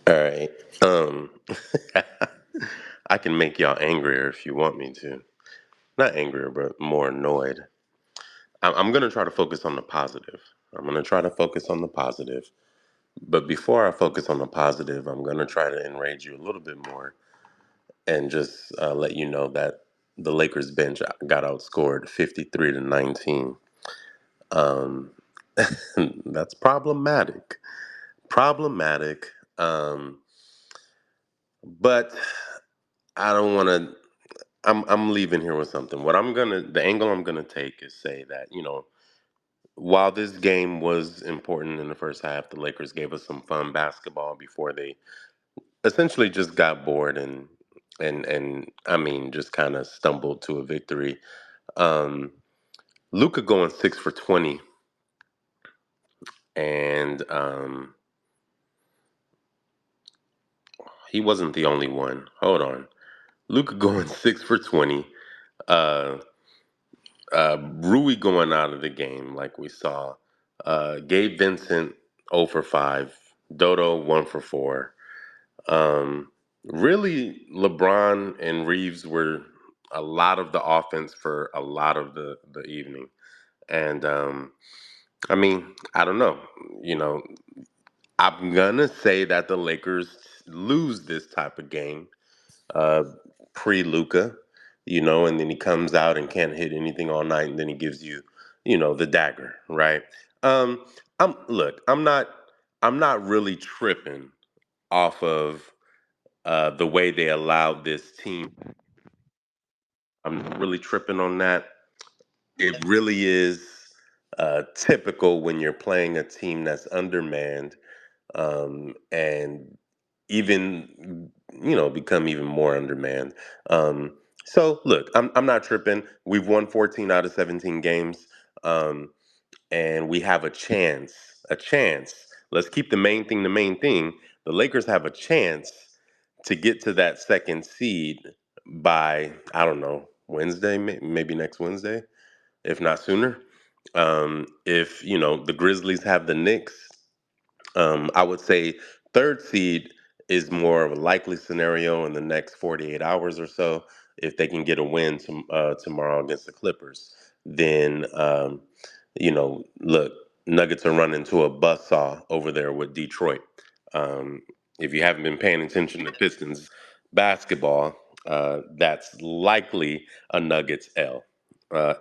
All right. Um, I can make y'all angrier if you want me to. Not angrier, but more annoyed. I'm going to try to focus on the positive. I'm going to try to focus on the positive. But before I focus on the positive, I'm going to try to enrage you a little bit more and just let you know that the Lakers bench got outscored 53 to 19. Um, that's problematic. Problematic. But I don't want to. I'm leaving here with something. The angle I'm gonna take is say that while this game was important in the first half, the Lakers gave us some fun basketball before they essentially just got bored and I mean just kind of stumbled to a victory. Um, Luca going 6 for 20, and he wasn't the only one. Hold on, Luca going 6 for 20. Uh, Rui going out of the game, like we saw. Gabe Vincent 0 for 5. Dodo 1 for 4. Really, LeBron and Reeves were a lot of the offense for a lot of the evening. And I mean, I don't know. You know, I'm going to say that the Lakers lose this type of game uh, pre Luca, and then he comes out and can't hit anything all night, and then he gives you, the dagger, right? Um, I'm not really tripping off of the way they allowed this team. I'm not really tripping on that. It really is typical when you're playing a team that's undermanned and even become even more undermanned. So look, I'm not tripping. We've won 14 out of 17 games, um, and we have a chance. A chance. Let's keep the main thing the main thing. The Lakers have a chance to get to that second seed by I don't know Wednesday, maybe next Wednesday, if not sooner. If the Grizzlies have the Knicks, I would say third seed is more of a likely scenario in the next 48 hours or so. If they can get a win tomorrow against the Clippers, then, look, Nuggets are running to a buzzsaw over there with Detroit. Um, if you haven't been paying attention to Pistons basketball, that's likely a Nuggets L uh,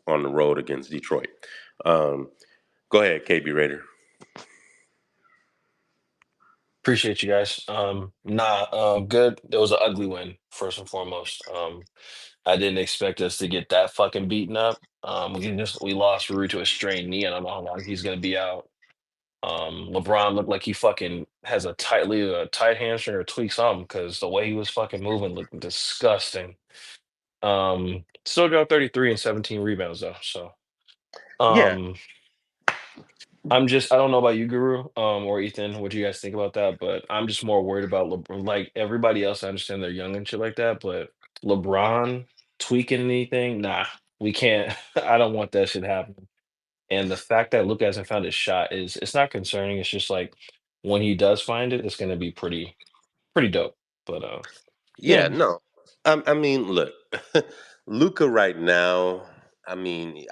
on the road against Detroit. Um, Go ahead, KB Raider. Appreciate you guys. Good. It was an ugly win, first and foremost. I didn't expect us to get that fucking beaten up. We lost Rui to a strained knee, and I don't know how long he's gonna be out. LeBron looked like he fucking has a tight hamstring or tweak something because the way he was fucking moving looked disgusting. Still got 33 and 17 rebounds though. So Yeah, um I don't know about you, Guru, or Ethan, what you guys think about that, but I'm just more worried about LeBron. Like everybody else, I understand they're young and shit like that, but LeBron tweaking anything, nah, we can't. I don't want that shit happening. And the fact that Luka hasn't found his shot it's not concerning. It's just like when he does find it, it's gonna be pretty dope. But yeah, yeah. no. I mean, look, Luca right now. I mean,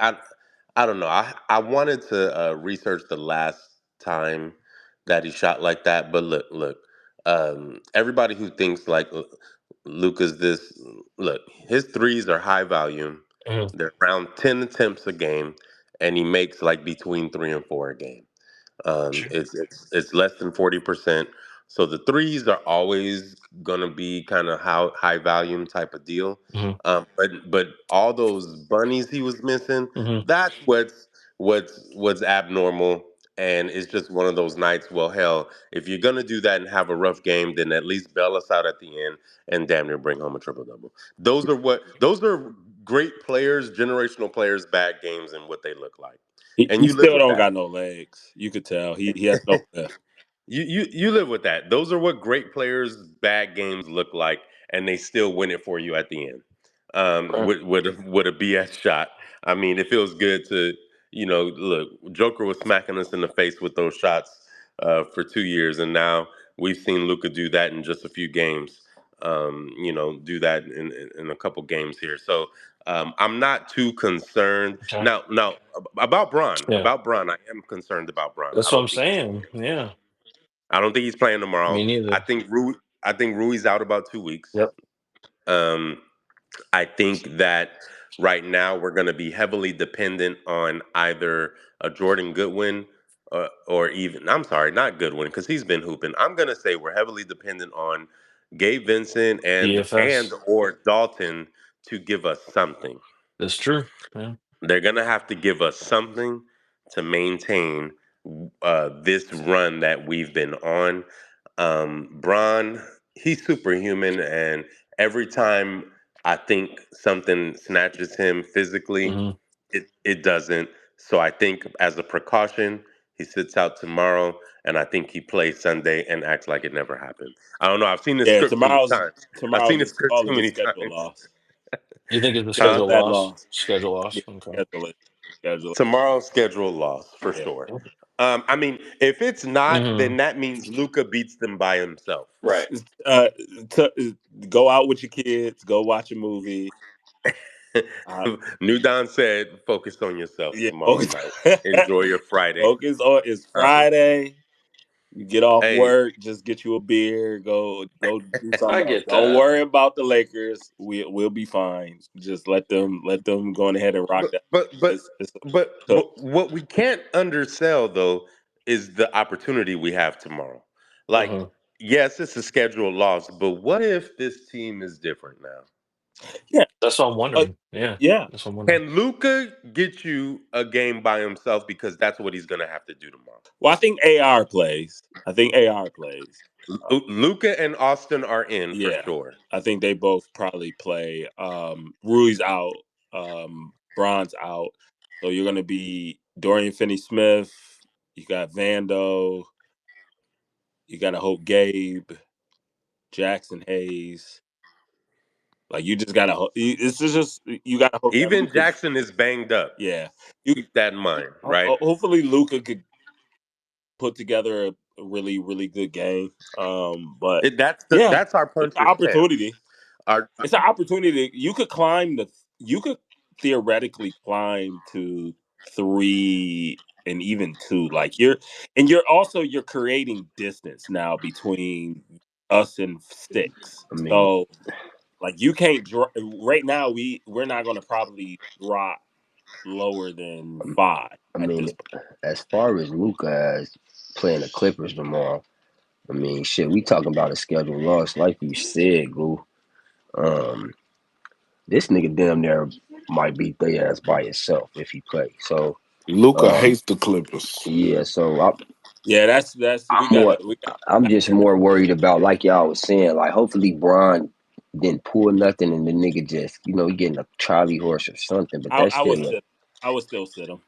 I don't know. I wanted to research the last time that he shot like that, but look. Everybody who thinks like Luca's this, look, his threes are high volume. Mhm, They're around 10 attempts a game, and he makes like between 3 and 4 a game. sure. It's less than 40%. So the threes are always gonna be kind of high volume type of deal. Mhm, But all those bunnies he was missing, mhm, that's what's abnormal. And it's just one of those nights. Well, hell, if you're gonna do that and have a rough game, then at least bail us out at the end and damn near bring home a triple double. Those are great players, generational players, bad games, and what they look like. He, And he you live still with don't that. got no legs. You could tell he has no lift. You live with that. Those are what great players' bad games look like, and they still win it for you at the end. right. With a BS shot. I mean, it feels good to look. Joker was smacking us in the face with those shots for 2 years, and now We've seen Luca do that in just a few games. Do that in a couple games here. So I'm not too concerned Okay. now about Braun. Yeah. About Braun, I am concerned about Braun. That's what I'm saying. Yeah. I don't think he's playing tomorrow. Me neither. I think Rui's out about 2 weeks. Yep. Um, I think that right now we're going to be heavily dependent on either a Jordan Goodwin or even, I'm sorry, not Goodwin, because he's been hooping. I'm going to say we're heavily dependent on Gabe Vincent and DFS. or Dalton to give us something. That's true. Yeah. They're going to have to give us something to maintain this run that we've been on. Braun, he's superhuman, and every time I think something snatches him physically, Hmm. it doesn't. So I think as a precaution, he sits out tomorrow, and I think he plays Sunday and acts like it never happened. I don't know. I've seen this Yeah, script too many times. I've seen this is script all too of a many schedule times. loss. You think it's a Schedule Huh? schedule that loss? loss. Schedule Yeah, loss. Okay. schedule it. Schedule it. Tomorrow's schedule loss for Yeah. sure. I mean, if it's not, Hmm. then that means Luca beats them by himself. Right. Uh, Go out with your kids. Go watch a movie. New Don said, "Focus on yourself Yeah, tomorrow focus. night. Enjoy your Friday." Focus on it's Uh, Friday. You get off hey, work, just get you a beer, go do I something else. get Don't that. worry about the Lakers. We'll be fine. Just let them go on ahead and rock but that. but but It's but so what we can't undersell though is the opportunity we have tomorrow. Like, Hmm. yes, it's a scheduled loss, but what if this team is different now? yeah, That's what I'm uh, wondering. Yeah. yeah. That's what I'm wondering. Can Luca get you a game by himself? Because that's what he's going to have to do tomorrow. Well, I think AR plays. I think AR plays. Uh, Luca and Austin are in for yeah, sure. I think they both probably play. Rui's out. Bron's out. So you're gonna be Dorian Finney-Smith. You got Vando. You got to hope Gabe, Jackson Hayes. Like you just gotta. It's just you gotta hope that Even Luca. Jackson is banged up. Yeah, you. Keep that in mind, right? Hopefully Luca could put together a really really good game. But yeah, That's our it's an puncher's chance. opportunity. Our It's an opportunity. You could climb the. You could theoretically climb to 3 and even 2. Like you're creating distance now between us and 6. I mean, So like you can't right now. We're not going to probably drop lower than 5 I at mean, this point. as far as Luca as playing the Clippers tomorrow, I mean, shit, we talking about a scheduled loss, like you said, Goo. Um, this nigga damn near might beat their ass by himself if he play. So, Luca um, hates the Clippers. yeah. So Yeah, that's we I'm gotta more, we got. I'm just more worried about, like y'all was saying, like hopefully Bron didn't pull nothing and the nigga just, he getting a Charlie horse or something. But that's I would still, sit. I would still sit him.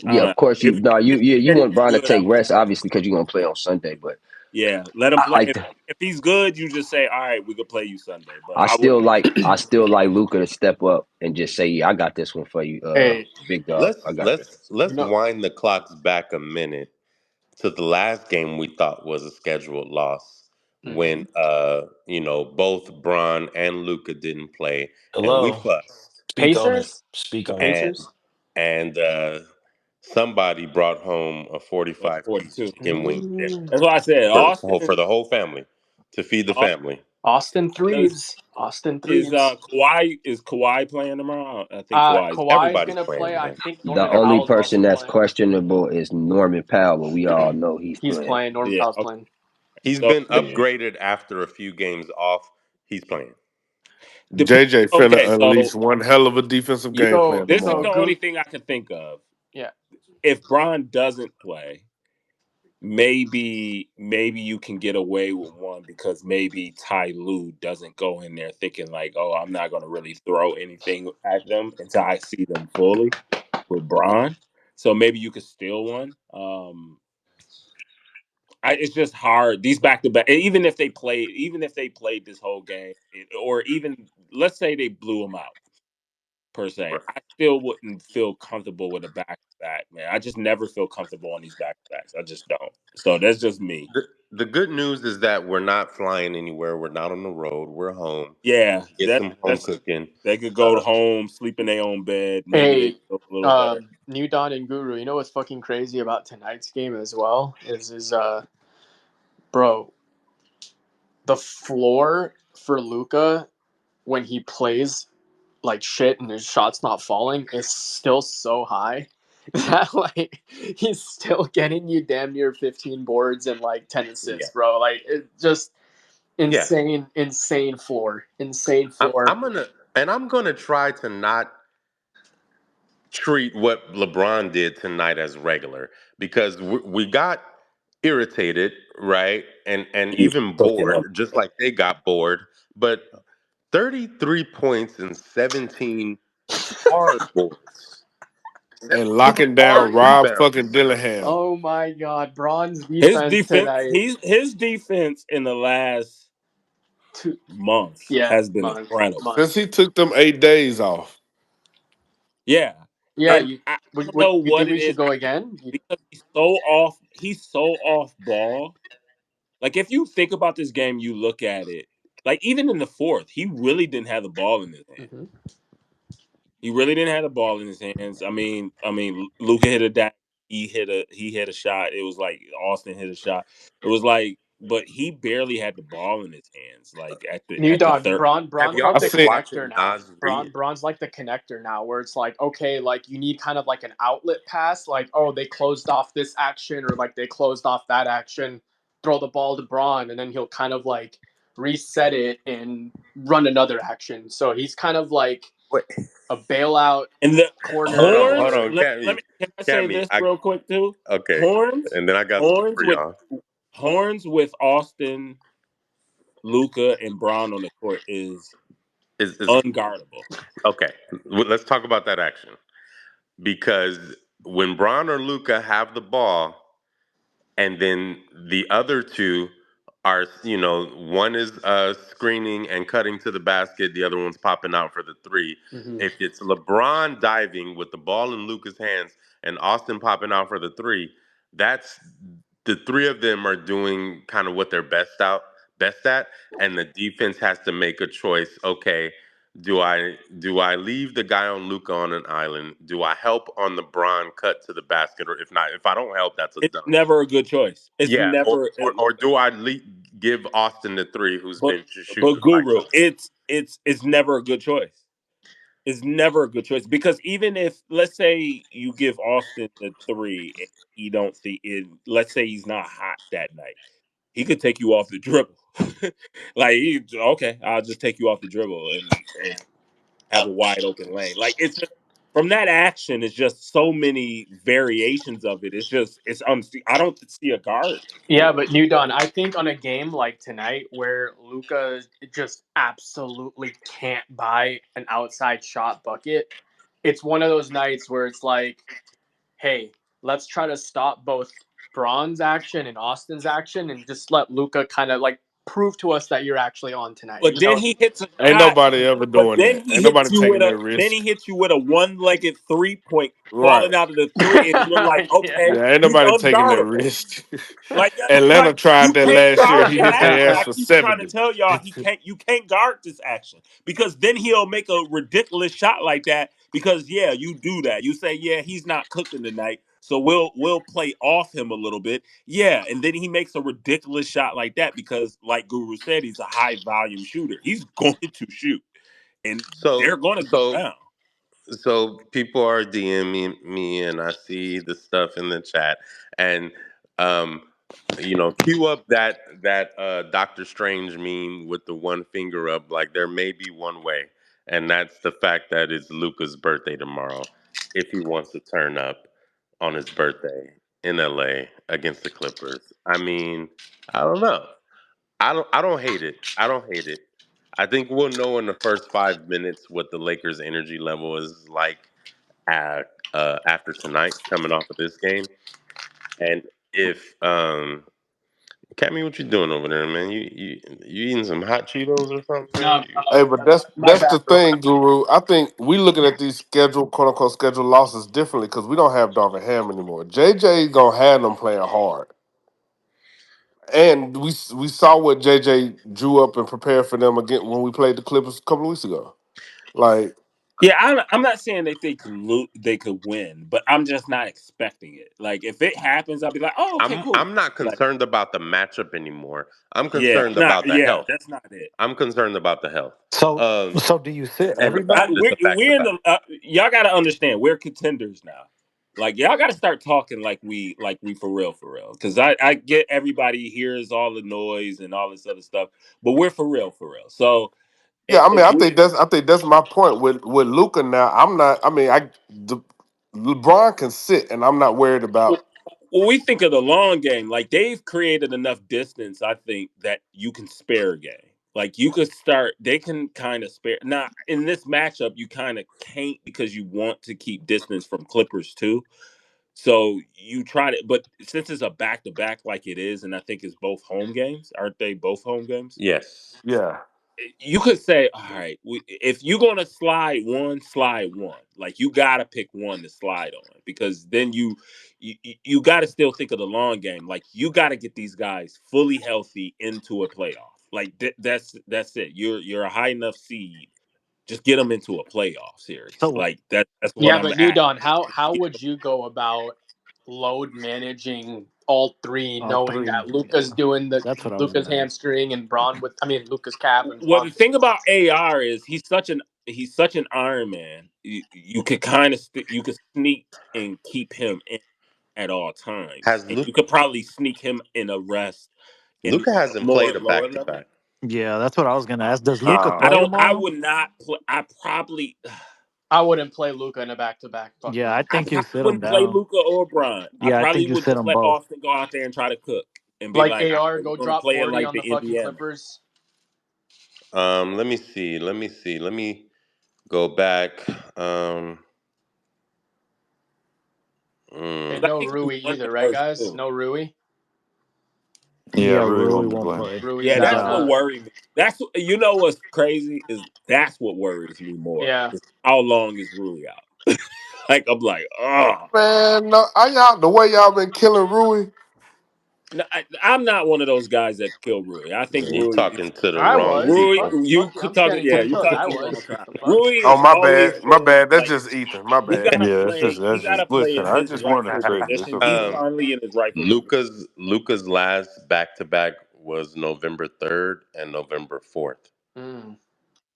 I yeah. don't know. Of course, If you he's want Bron to good, I take would. rest, obviously, because you're gonna play on Sunday. But Yeah, let him I play. like to. If he's good, you just say, "All right, we could play you Sunday." But I I would. still like I still like Luca to step up and just say, "Yeah, I got this one for you, Hey, big dog. I got this." Let's no, wind the clocks back a minute to the last game we thought was a scheduled loss mhm. when both Braun and Luca didn't play and we Hello. fussed Speak on it. Pacers, Speak the on it. and Pacers. somebody brought home a 45-piece 42. chicken wing dinner Mm. That's why I said for Austin. the whole family to feed the family. Austin Does threes. Austin threes. Kawhi playing tomorrow? I think Kawhi's. Kawhi is Everybody's gonna playing, play. I man. think The Norman only Powell's person also that's playing. questionable is Norman Powell, but we all know he's He's playing. playing. Norman Yeah. Powell's Okay. playing. He's So been Yeah, upgraded after a few games off. He's playing. JJ finna okay. unleash one hell of a defensive You, game So plan this is so tomorrow. the only Goog. thing I can think of. Yeah. If Bron doesn't play, maybe you can get away with one because maybe Ty Lue doesn't go in there thinking like, oh, I'm not going to really throw anything at them until I see them fully with Bron. So maybe you could steal one. It's just hard. These back to back, even if they played this whole game, or even let's say they blew them out per se, I still wouldn't feel comfortable with a back to back, man. I just never feel comfortable on these back to backs. I just don't. So that's just me. the good news is that we're not flying anywhere. We're not on the road. We're home. Yeah, Get some home that's cooking. they could go Uh, home, sleep in their own bed. Maybe they Hey, feel a little better. New Dawn and Guru, you know what's fucking crazy about tonight's game as well? Is bro, the floor for Luca when he plays like shit and his shot's not falling is still so high that like he's still getting you damn near 15 boards and like 10 yeah, assists, bro. Like it just yeah. insane floor. Insane I'm, floor. I'm gonna and I'm gonna try to not treat what LeBron did tonight as regular because we got irritated, right? And He's even cooking them. bored, just like they got bored. But 33 points and 17 hard boards, And 17 locking hard down Rob fucking rebounds. Dillingham. Oh my god, Braun's His defense defense, tonight. his defense in the last Two, month yeah, has been month, incredible. Since month. he took them 8 days off. Yeah, Yeah, and you I don't would know you what think it we should is go again? because he's so off. He's so off ball. Like if you think about this game, you look at it. Like even in the fourth, he really didn't have the ball in his hand. Mhm. He really didn't have the ball in his hands. Luca hit a dash. He hit a shot. It was like Austin hit a shot. It was like, but he barely had the ball in his hands. Like New at the Dawn, third. Have Braun's y'all I like the been seen connector watching now. Nas Reed? Braun's like the connector now, where it's like, okay, like you need kind of like an outlet pass, like, oh, they closed off this action or like they closed off that action, throw the ball to Braun, and then he'll kind of like reset it and run another action. So he's kind of like Wait, a bailout And the corner hold horns. or on, Let Cammy, me. Can I say Cammy. this real quick too? Okay, Horns. and then I got something Horns for with y'all. Austin, Luca, and Braun on the court is Is unguardable. okay. Let's talk about that action because when Braun or Luca have the ball, and then the other two are, one is screening and cutting to the basket, the other one's popping out for the three. Mhm. If it's LeBron diving with the ball in Luca's hands and Austin popping out for the three, that's the three of them are doing kind of what they're best at, and the defense has to make a choice. Okay, do I leave the guy on Luca on an island? Do I help on the Bron cut to the basket, or if not, if I don't help, that's a It's dunk. never a good choice. It's Yeah, or never. or, or do I give Austin the three, who's But been shooting like Guru, so? it's never a good choice. It's never a good choice because even if let's say you give Austin the three and he don't see it, let's say he's not hot that night, he could take you off the dribble. Okay, I'll just take you off the dribble and have a wide open lane. Like it's just from that action, it's just so many variations of it. I don't see a guard Yeah, for it. but New Dawn, I think on a game like tonight where Luca just absolutely can't buy an outside shot bucket, it's one of those nights where it's like, hey, let's try to stop both Braun's action and Austin's action and just let Luca kind of like prove to us that you're actually on tonight. But You then know? he hits a ain't shot. nobody ever But doing then that. he Ain't hits nobody you with taking a that then risk. he hits you with a one-legged 3-point Right. falling out of the three, and you're like, okay, Yeah. Yeah, ain't he's nobody taking that unguardable. risk. Like Atlanta tried you that can't last year. guard He that hit action. their ass I for keep trying to 70. tell y'all you can't guard this action because then he'll make a ridiculous shot like that. Because yeah, you do that. You say yeah, he's not cooking tonight, so we'll play off him a little bit. Yeah, and then he makes a ridiculous shot like that because, like Guru said, he's a high volume shooter. He's going to shoot, and So they're going to go so down. so people are DMing me, and I see the stuff in the chat, and um, cue up that Doctor Strange meme with the one finger up. Like there may be one way, and that's the fact that it's Luca's birthday tomorrow. If he wants to turn up on his birthday in LA against the Clippers, I mean, I don't know. I don't hate it. I don't hate it. I think we'll know in the first 5 minutes what the Lakers' energy level is like after tonight, coming off of this game. And if Cammy, what you doing over there, man? You eating some hot Cheetos or something, man? No, Hey, but my that's the bad, bro. thing, Guru. I think we looking at these schedule, quote unquote, schedule losses differently because we don't have Darvin Ham anymore. JJ gonna have them playing hard. And we saw what JJ drew up and prepared for them again when we played the Clippers a couple of weeks ago. Like, Yeah, I'm not saying that they could win, but I'm just not expecting it. Like if it happens, I'll be like, oh, okay, cool. I'm not Like, concerned about the matchup anymore. I'm yeah, concerned not about the yeah, health. that's not it. I'm concerned about the health. So Um, so do you sit and the fact that everybody? it's a back to We're in back. the y'all got to understand we're contenders now. Like y'all got to start talking like we for real. Because I get everybody hears all the noise and all this other stuff, but we're for real for real. So yeah, I mean, if we I think that's my point with Luca now. I'm not. I mean, LeBron can sit, and I'm not worried about. when we think of the long game, like they've created enough distance, I think that you can spare a game. Like you could start, they can kind of spare. Now in this matchup, you kind of can't because you want to keep distance from Clippers too. So you try to, but since it's a back to back like it is, and I think it's both home games, aren't they? Both home games. Yes. Yeah, You could say, all right, if you're gonna slide one. Like you gotta pick one to slide on because then you got to still think of the long game. Like you got to get these guys fully healthy into a playoff. Like that's it. You're a high enough seed. Just get them into a playoff series. So Like that's what Yeah, I'm but New at. Dawn, how would you go about load managing all three, all knowing three. that Luca's Yeah, doing the that's what I was Luca's gonna ask. hamstring and Braun with Luca's calf and Well, Braun the with thing about AR is he's such an Iron Man. You could kind of you could sneak and keep him in at all times, Has and you could probably sneak him in a rest in Luca hasn't more played a lower back to level. back? Yeah, that's what I was gonna ask. Does Luca nah. I play don't. I tomorrow? would not. I probably. I wouldn't play Luca in a back to back Yeah, I fucking I think you game. probably sit him wouldn't play down. Luca or Bron. I Yeah, I probably think you would sit just them let both. Austin go out there and try to cook and be Like like, "All AR right, we're go going to drop play it 40 like on the the fucking Indiana." Clippers. Let me see. Let me see. Let me go back. Um, And 'Cause I mm, no think he's Rui one either, of right those guys? too. No Rui. Yeah, Yeah, Rui Rui won't be won't playing. play. Rui's Yeah, He's out. that's what out. worries me. That's what's crazy is that's what worries me more. Yeah. Is how long is Rui out? Like I'm like, oh, Man, no, I y'all the way y'all been killing Rui. no, I'm not one of those guys that kill Rui. I think you Rui is talking to the I wrong was. Rui. people. You Fuck you. could I'm talk, standing yeah, 10 you're toes. talking I to the wrong was. crowd. The fuck? Rui Oh, has always my been bad. That's like just Ethan. My he bad. gotta Yeah, play. He that's just gotta play listen. in I his just wanted to rightful say this. position. He's Um, finally in his rightful position. Luca's last back to back was November 3rd and November 4th. Mm.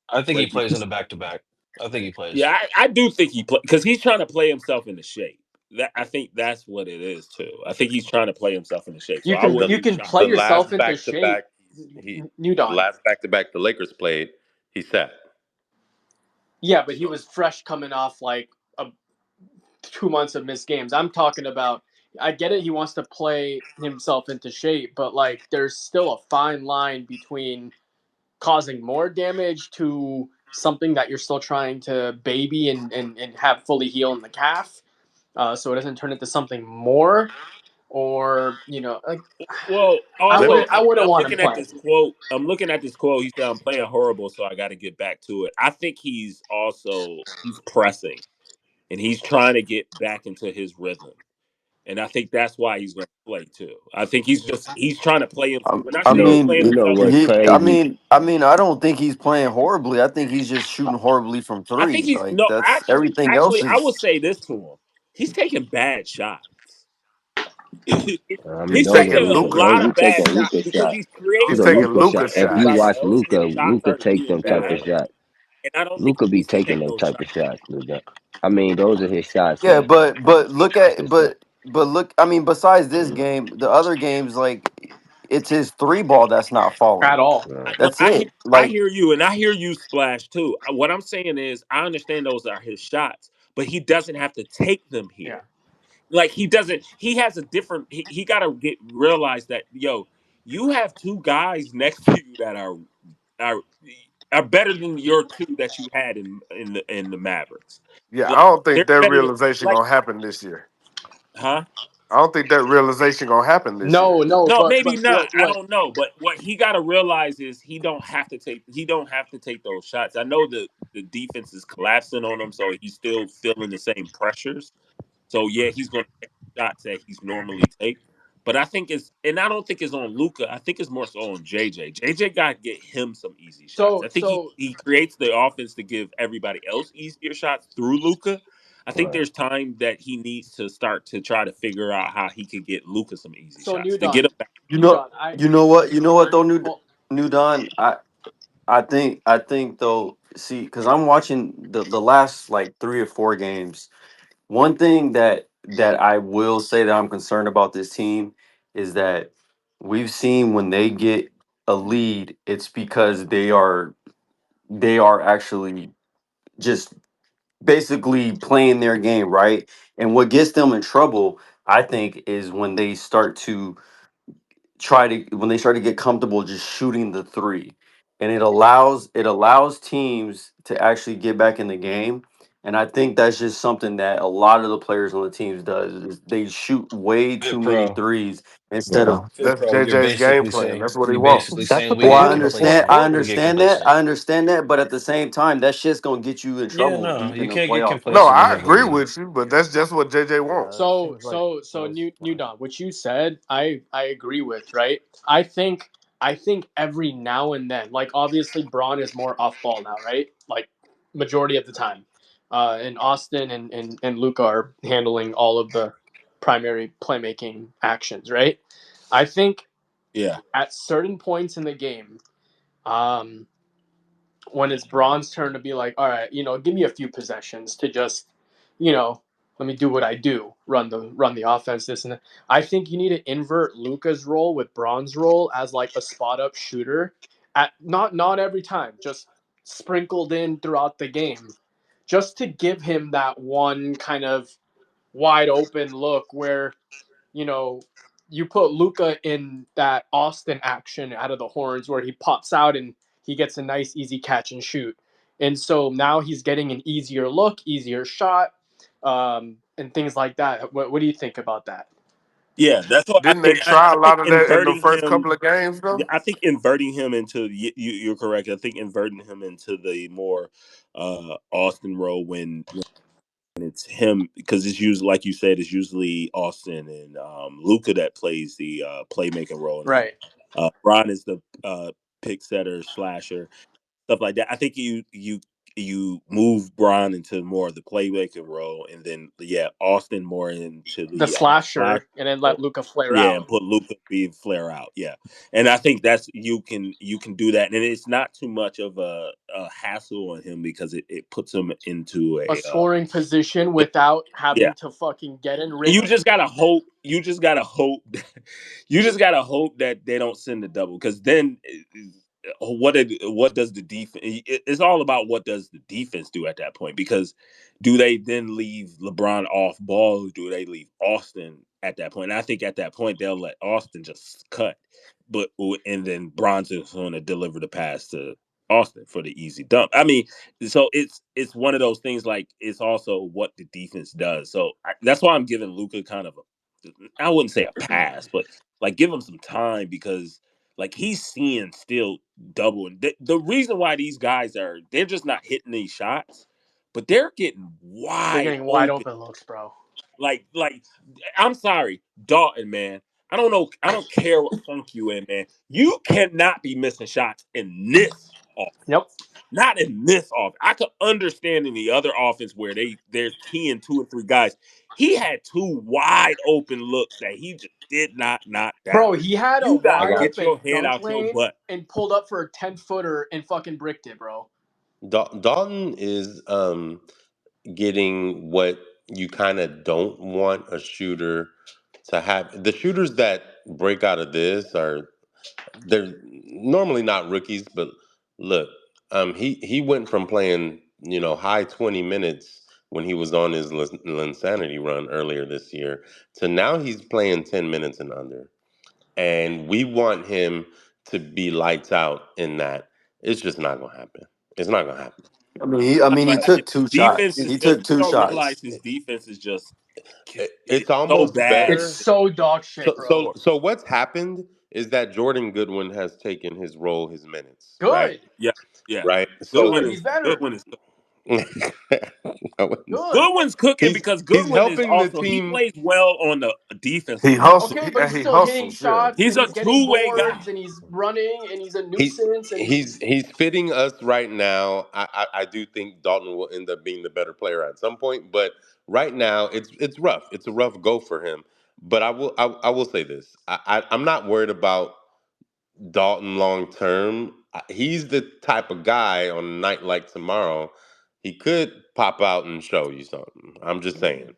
I think he But plays in the back to back. I think he plays. yeah, I do think he play because he's trying to play himself into shape. That I think that's what it is too. I think he's trying to play himself into shape. So You I can The wouldn't you be can shocked. play the yourself last into back to shape. back he New the Dawn. last back to back the Lakers played, he sat. Yeah, but he So was fresh coming off like 2 months of missed games. I'm talking about. I get it. He wants to play himself into shape, but like, there's still a fine line between causing more damage to something that you're still trying to baby and have fully heal in the calf, so it doesn't turn into something more, or like Well, I let also me wouldn't I wouldn't I'm want him looking at playing. this quote. I'm looking at this quote. He said, "I'm playing horrible, so I got to get back to it." I think he's pressing and he's trying to get back into his rhythm. And I think that's why he's going to play too. I think he's trying to play him. When I I You say he's know, playing mean, you know himself what's into he. shape, crazy? I mean, I don't think he's playing horribly. I think he's just shooting horribly from I think three. he's Like no. that's Actually, everything else actually, I will is. say this to him: he's taking bad shots. I mean, He's He's those are taking taking a Luca. Luca. lot Those of are bad taking shots Luca because shots. he's He's Those creating are taking Luca space Luca shots. for If you everybody shots. watch else, and Luca, his shots Luca aren't take being them type of bad. shots. And I don't think Luca he be needs to taking take them those type shots. of shots, Luka. I mean, those are his shots Yeah, though. but look at It's the but look. I mean, besides this mm, game, the other games like it's his three ball that's not falling. At all. No, That's it. I Like hear you, and I hear you, Splash too. What I'm saying is, I understand those are his shots, but he doesn't have to take them Yeah. here. Like he doesn't. He has a different. He got to get realize that you have two guys next to you that are are better than your two that you had in the Mavericks. Yeah, I Like don't they're think that better than realization like gonna happen this year. huh? I don't think that realization gonna happen this No, year. no, No, but maybe not. I what? don't know. But what he got to realize is he don't have to take those shots. I know the defense is collapsing on him, so he's still feeling the same pressures. So yeah, he's going to take shots that he's normally take. But I think I don't think it's on Luca. I think it's more so on JJ. JJ got to get him some easy shots. So I think he creates the offense to give everybody else easier shots through Luca. I think Right. there's time that he needs to start to try to figure out how he could get Luca some easy so shots New to get Don, him back. You New know, Don, I you know what though, oh, New Don. I think though. See, because I'm watching the last like 3 or 4 games. One thing that I will say that I'm concerned about this team is that we've seen when they get a lead, it's because they are actually just basically playing their game right. And what gets them in trouble, I think, is when they start to get comfortable just shooting the three, and it allows teams to actually get back in the game. And I think that's just something that a lot of the players on the teams does is they shoot way Good too many pro. threes instead of. Yeah, Good that's pro. You're JJ's game basically plan. saying That's what he you're wants. basically That's saying what we they're Well, get I doing before. understand. complacent. I We get understand that. complacent. I understand that. But at the same time, that shit's gonna get you in Yeah, trouble no, deep you in the can't get playoff No, complacent when picture. you I have a agree lead. with you, but that's just what JJ wants. Yeah, it so seems like so so that's New fine. Don, what you said, I agree with, right? I think every now and then, like obviously Braun is more off ball now, right? Like majority of the time. And Austin and Luca are handling all of the primary playmaking actions, right? I think Yeah, at certain points in the game, um, when it's Braun's turn to be like, all right, give me a few possessions to just, you know, let me do what I do, run the offense, this and that. I think you need to invert Luca's role with Braun's role as like a spot up shooter, at not every time, just sprinkled in throughout the game, just to give him that one kind of wide open look where you know, you put Luca in that Austin action out of the horns where he pops out and he gets a nice easy catch and shoot. And so now he's getting an easier look, easier shot, and things like that. What do you think about that? yeah. That's what I Didn't they think. try I a think lot of that in the inverting first him. couple of games Yeah, though? I think inverting him into you're correct. I think inverting him into the more Austin role when it's him, because it's usually, like you said, it's usually Austin and Luca that plays the playmaking role, and then Right. Bron is the pick setter, slasher, stuff like that. I think you move Bron into more of the playmaking role, and then yeah, Austin more into The the slasher slasher, and then role. let Luca flare Yeah, out. and put Luca be flare out. Yeah, and I think that's you can do that, and it's not too much of a hassle on him because it puts him into A a scoring position without yeah. having to fucking get in And you rhythm. just gotta hope. You just gotta hope. You just gotta hope that they don't send the double, because then what does the defense? It's all about what does the defense do at that point, because do they then leave LeBron off ball? Or do they leave Austin at that point? And I think at that point they'll let Austin just cut, but and then Bron's is going to deliver the pass to Austin for the easy dump. I mean, so it's one of those things. Like, it's also what the defense does. So that's why I'm giving Luca kind of I wouldn't say a pass, but like give him some time, because like he's seeing still double. And the reason why these guys they're just not hitting these shots, but they're getting They're wide getting wide open. open looks, bro. Like I'm sorry, Dalton, man. I don't know. I don't care what funk you in, man. You cannot be missing shots in this offense. Yep. Not in this offense. I could understand in the other offense where they're keying 2 or 3 guys. He had 2 wide open looks that he just did not knock Bro, down. he had a You I wide gotta got get your open head dunk out your lane butt. and pulled up for a 10-footer and fucking bricked it, bro. Dalton is getting what you kind of don't want a shooter to have. The shooters that break out of this they're normally not rookies, but look, he went from playing high 20 minutes when he was on his Linsanity run earlier this year to now he's playing 10 minutes and under, and we want him to be lights out in that. It's just not gonna happen. It's not gonna happen. I mean, he But took his two defense shots. is He just, took you two don't shots. realize his defense is just It's it's so almost bad. It's better. so dog shit, So bro. so so what's happened is that Jordan Goodwin has taken his role, his minutes, right? Good. Yeah, yeah. Right. Good. He's better. Goodwin is good. I wouldn't say- Good. Goodwin's cooking because he's Goodwin is helping the also he team. plays well on the defensive He end. hustle. Okay, He, but he's he still hitting hustles. Yeah. shots He's and a he's getting two-way boards guy. and he's running and he's a He nuisance and he's he's fitting us right now. I do think Dalton will end up being the better player at some point, but right now it's rough. It's a rough go for him. But I will say this. I'm not worried about Dalton long term. He's the type of guy on a night like tomorrow, he could pop out and show you something. I'm just saying.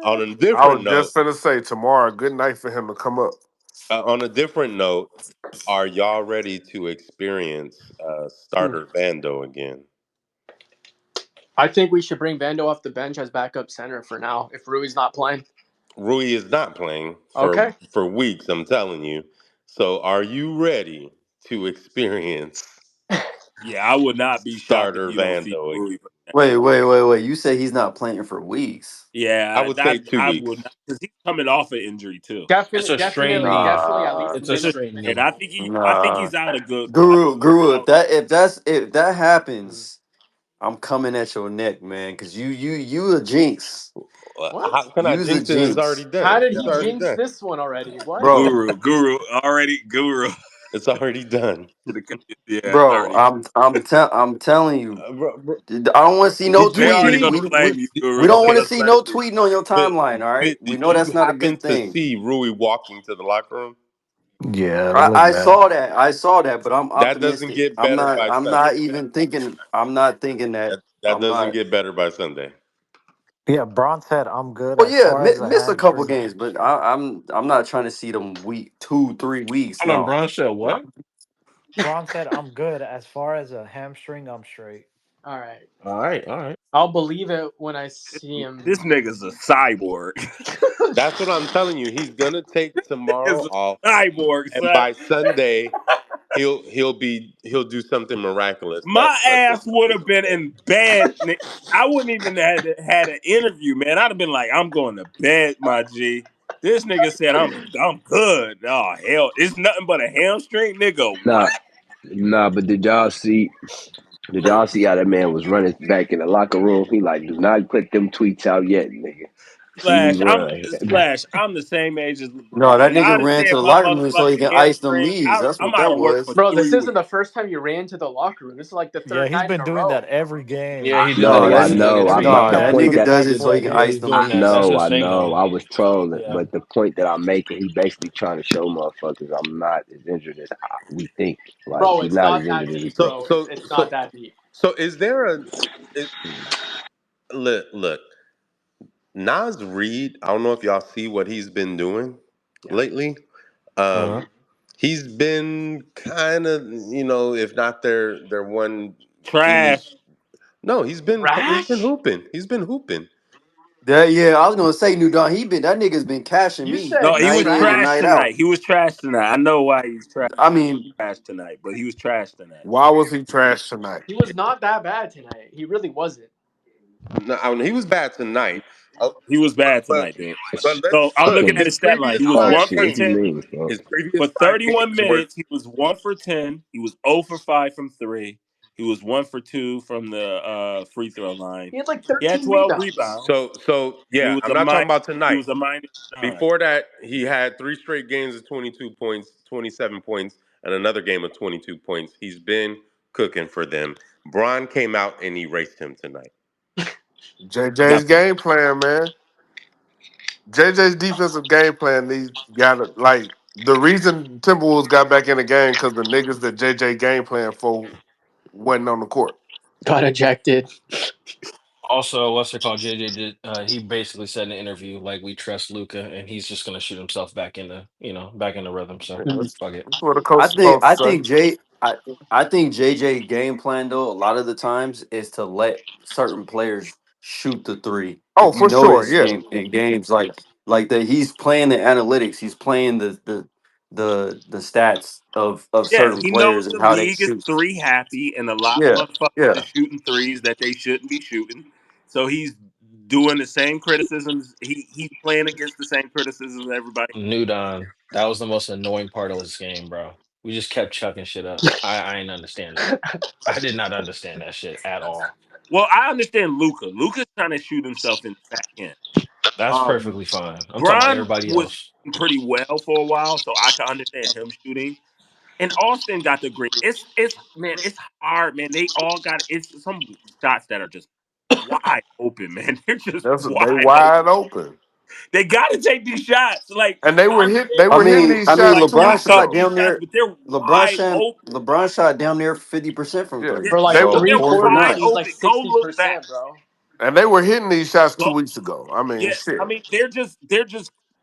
On a I different was note, just gonna say tomorrow. Good night for him to come up. on a different note, are y'all ready to experience Hmm. starter Vando again? I think we should bring Vando off the bench as backup center for now if Rui's not playing. Rui is not playing Okay. for weeks. I'm telling you. So, are you ready to experience Yeah, I would not be shocked if starter you don't see Vando again? Rui. Wait. You say he's not playing for weeks? I Yeah, would say that 2 I weeks. would not because he's coming off an injury too. It's Definitely, a strained definitely, knee. definitely at Nah, least It's a It's a week. strained and knee. I think nah. he's out a good. I think Guru, out. if that happens, I'm coming at your neck, man. Cause you a jinx. What? How can I You's a jinx it? It's jinx, already How done. did It's he already jinx done. this one already? What? bro. Guru. It's already done. Yeah, it's Bro, already. I'm telling you. Bro, I don't want to see no did you They already tweeting. see? gonna We claim you, we Guru. don't want to Okay, Just see let it no be. tweeting on your Fit, timeline. All right, we did know you that's not a happen good to thing. see Rui walking to the locker room? Yeah, that looked I bad. saw that. I saw that, but I'm That doesn't optimistic. get better by I'm Sunday. not even thinking. I'm not thinking that. That I'm doesn't not. get better by Sunday. Yeah, Braun said I'm good Well, as yeah, far as the miss a couple hamstring. games, but I'm not trying to see them week 2, 3 weeks. Hold on, No, Bron said what? Braun said I'm good as far as a hamstring. I'm straight. All right. All right, all right. I'll believe it when I see him. This nigga's a cyborg. That's what I'm telling you. He's gonna take tomorrow Is off, a cyborg, and son. by Sunday, he'll do something miraculous. My That ass would have been in bed. I wouldn't even had an interview, man. I'd have been like, I'm going to bed, my G. This nigga said I'm good. Oh hell, it's nothing but a hamstring, nigga. Nah, What? nah. But did y'all see? Did y'all see how that man was running back in the locker room? He like, do not put them tweets out yet, nigga. See me Slash, run. I'm the same age as no, LeBron, that and nigga I'd have ran to said the my locker room so he motherfucking can ice them hamstring. knees. That's I what might that have worked for was. Bro, this 3 isn't weeks. the first time you ran to the locker room. This is like the Yeah, third he's night in been a doing that row. every game. Yeah, he does No, that I every Every game. know. Every every game My No, the that practice point for nigga the that does past it so he 4 can Yeah, ice he's them games. doing that. knees. That's no, his I thing know. now. I was trolling, Yeah. but the point that I'm making, he basically trying to show motherfuckers I'm not as injured as we think. Like Bro, he's it's not as not that injured as we deep, think. bro. It's not that deep. so is there a it, look? Nas Reed, I don't know if y'all see what he's been doing Yeah. lately. Uh-huh. He's been kind of, if not their one key. Trash. No, he's been Trash? hooping. He's been hooping. Yeah, I was gonna say New Don. That nigga's been cashing You me No, said he was night in and trash night trash? out. tonight. He was trash tonight. I know why he's I mean, trash tonight, but he was trash tonight. Why was he trash tonight? He was not that bad tonight. He really wasn't. No, I mean, he was bad tonight. Oh, He was but bad but tonight, dude. but So let's I'm look. looking at His his stat line. previous He was Oh five 1 shit, for what you games. 10 mean, bro? His previous for five 31 games were minutes. He was 1 for 10. He was 0 for 5 from three. He was 1 for 2 from the free throw line. He had like He had 13 12 rebounds. rebounds, so and he yeah. was I'm a not talking minus. about He tonight. was a -9. Before that, he had three straight games of 22 points, 27 points, and another game of 22 points. He's been cooking for them. Bron came out and erased him tonight. JJ's Definitely. game plan, man. JJ's defensive game plan. These got it. Like the reason Timberwolves got back in the game because the niggas that JJ game plan for wasn't on the court. Got ejected. Also, what's it called? JJ did. He basically said in an interview like we trust Luca, and he's just gonna shoot himself back in the back in the rhythm. So Mm. fuck it. That's what the coach is supposed to I say. think I think JJ game plan though a lot of the times is to let certain players shoot the three. Oh, If you for sure. notice Yeah. in games like that, he's playing the analytics. He's playing the stats of Yeah, certain he knows players and the how they league is shoot. three happy, and a lot of Yeah, motherfuckers are yeah. shooting threes that they shouldn't be shooting. So he's doing the same criticisms. He's playing against the same criticisms everybody. New Don. That was the most annoying part of this game, bro. We just kept chucking shit up. I didn't understand that. I did not understand that shit at all. Well, I understand Luca. Luca's trying to shoot himself in the back end. That's Um, perfectly fine. I'm talking about Bron everybody was else. shooting pretty well for a while, so I can understand him shooting. And Austin got the green. It's man, it's hard, man. They all got it's some shots that are just wide open, man. They're just They wide open. wide open, They got to take these shots. Like and they I were hit. They understand I were you hitting got mean, these I mean, shots like 2 weeks LeBron gotta shot take ago. these damn shots, near but they're wide open. LeBron shot damn near 50% from Yeah, three. For like they But were, three they're quarters, wide he was like open. Go look 60%, back. bro. and they were hitting these shots Go 2 weeks ago. I mean, Yeah, I shit. mean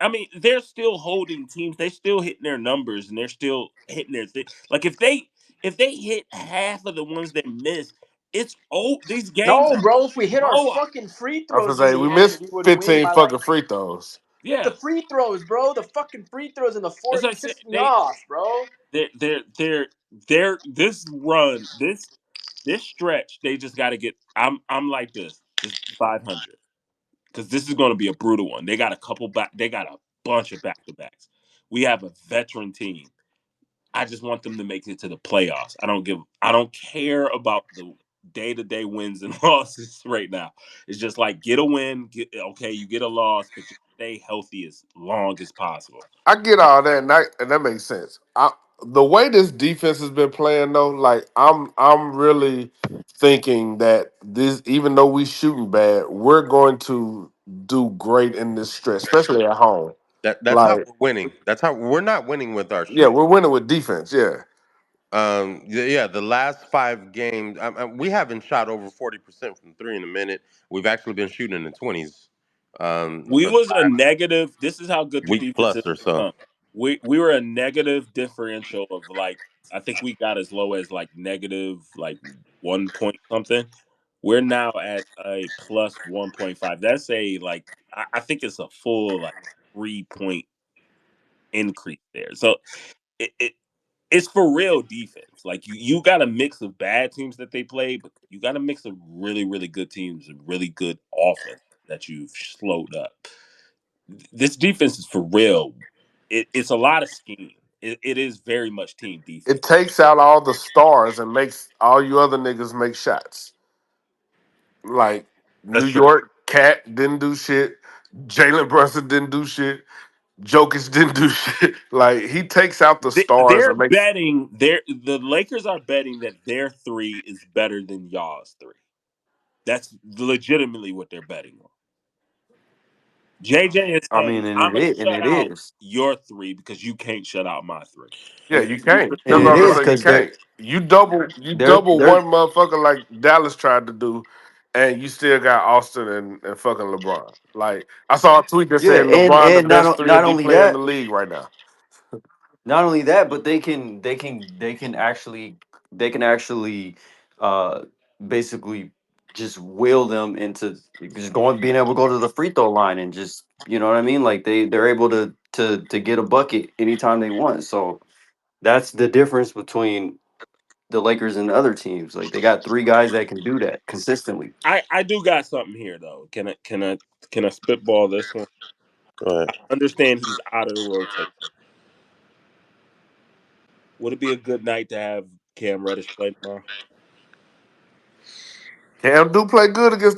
I mean they're still holding teams. They're still hitting their numbers and they're still hitting their thing. Like if they hit half of the ones they miss, it's these games No, are bro, if we hit our blowout. fucking free I was throws in gonna say the we end, missed we would win 15 by like fucking free throws. the Yeah, free throws, bro. The fucking free throws in the that's fourth what I said. piss me off, bro. They're this run this stretch. They just got to get. I'm like this. Just 500 because this is going to be a brutal one. They got a couple back. They got a bunch of back to backs. We have a veteran team. I just want them to make it to the playoffs. I don't care about the day to day wins and losses right now. It's just like get a win, okay, you get a loss, but just stay healthy as long as possible. I get all that, and that makes sense. The way this defense has been playing, though, like I'm really thinking that this, even though we shooting bad, we're going to do great in this stretch, especially at home. That's how Like, we're winning. That's how we're not winning with our yeah, shooting. we're winning with defense. Yeah, Yeah, the last 5 games, we haven't shot over 40% from three in a minute. We've actually been shooting in the 20s We for the was a last negative. This is how good the week defense plus has or so. become. We were a negative differential of like I think we got as low as like negative like 1 point something. We're now at a plus 1.5. That's a like I think it's a full like 3 point increase there. So it it's for real defense. Like you got a mix of bad teams that they play, but you got a mix of really really good teams and really good offense that you've slowed up. This defense is for real. It's a lot of scheme. It is very much team it defense. takes out all the stars and makes all you other niggas make shots. Like New That's true. York, Cat didn't do shit. Jalen Brunson didn't do shit. Jokic didn't do shit. Like he takes out the stars They're and makes. betting. The Lakers are betting that their three is better than y'all's three. That's legitimately what they're betting on. JJ is I mean, saying, I'm going to and shut it out is. your three because you can't shut out my three. Yeah, And you Luka can't. And That's says, what it I'm is saying. You because they're can't. You double they're one motherfucker like Dallas tried to do, and you still got Austin and fucking LeBron. Like I saw a tweet that yeah, said LeBron the and best three not and D only player in the that, league right now. but they can actually uh basically just will them into just going being able to go to the free throw line and just you know what I mean? Like they're able to get a bucket anytime they want. So that's the difference between the Lakers and the other teams. Like they got three guys that can do that consistently. I do got something here though. Can I spitball this one? Go ahead. Understand he's out of the rotation. Would it be a good night to have Cam Reddish play tomorrow? Cam do play good against